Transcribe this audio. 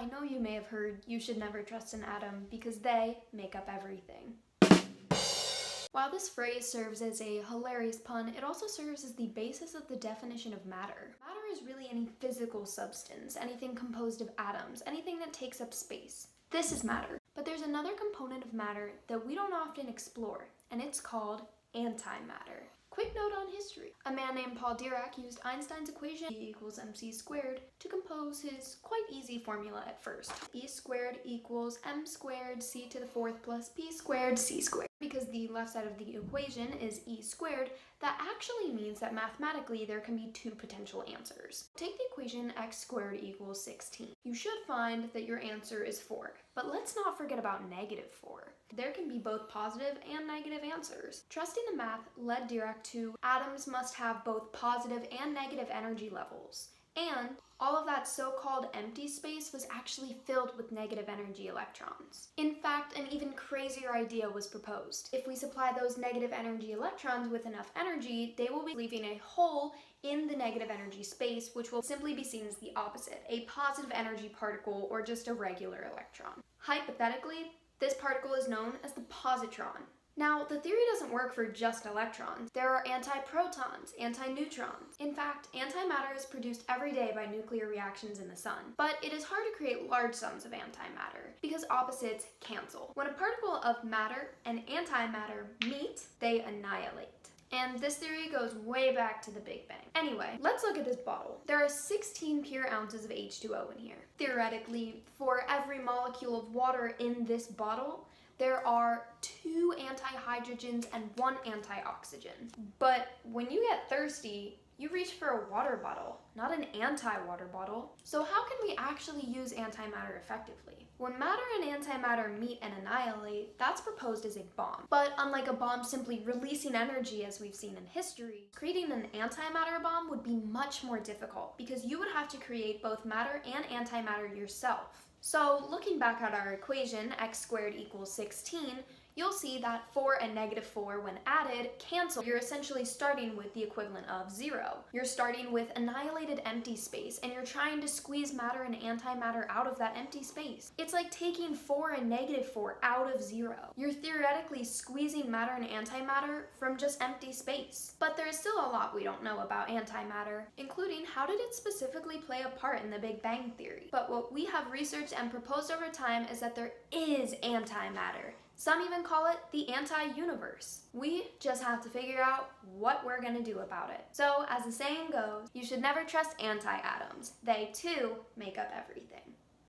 I know you may have heard you should never trust an atom because they make up everything. While this phrase serves as a hilarious pun, it also serves as the basis of the definition of matter. Matter is really any physical substance, anything composed of atoms, anything that takes up space. This is matter. But there's another component of matter that we don't often explore, and it's called antimatter. Quick note on history. A man named Paul Dirac used Einstein's equation E = mc squared to compose his quite easy formula at first. E squared equals m squared c to the fourth plus p squared c squared. Because the left side of the equation is e squared, that actually means that mathematically there can be two potential answers. Take the equation x squared equals 16. You should find that your answer is 4, but let's not forget about -4. There can be both positive and negative answers. Trusting the math led Dirac to atoms must have both positive and negative energy levels. And all of that so-called empty space was actually filled with negative energy electrons. In fact, an even crazier idea was proposed. If we supply those negative energy electrons with enough energy, they will be leaving a hole in the negative energy space, which will simply be seen as the opposite, a positive energy particle or just a regular electron. Hypothetically, this particle is known as the positron. Now, the theory doesn't work for just electrons. There are antiprotons, antineutrons. In fact, antimatter is produced every day by nuclear reactions in the sun. But it is hard to create large sums of antimatter because opposites cancel. When a particle of matter and antimatter meet, they annihilate. And this theory goes way back to the Big Bang. Anyway, let's look at this bottle. There are 16 pure ounces of H2O in here. Theoretically, for every molecule of water in this bottle, there are 2 antihydrogens and 1 antioxygen. But when you get thirsty, you reach for a water bottle, not an anti-water bottle. So how can we actually use antimatter effectively? When matter and antimatter meet and annihilate, that's proposed as a bomb. But unlike a bomb simply releasing energy as we've seen in history, creating an antimatter bomb would be much more difficult because you would have to create both matter and antimatter yourself. So looking back at our equation, x squared equals 16, you'll see that 4 and -4 when added cancel. You're essentially starting with the equivalent of 0. You're starting with annihilated empty space and you're trying to squeeze matter and antimatter out of that empty space. It's like taking 4 and -4 out of 0. You're theoretically squeezing matter and antimatter from just empty space. But there is still a lot we don't know about antimatter, including how did it specifically play a part in the Big Bang Theory. But what we have researched and proposed over time is that there is antimatter. Some even call it the anti-universe. We just have to figure out what we're gonna do about it. So, as the saying goes, you should never trust anti-atoms. They too make up everything.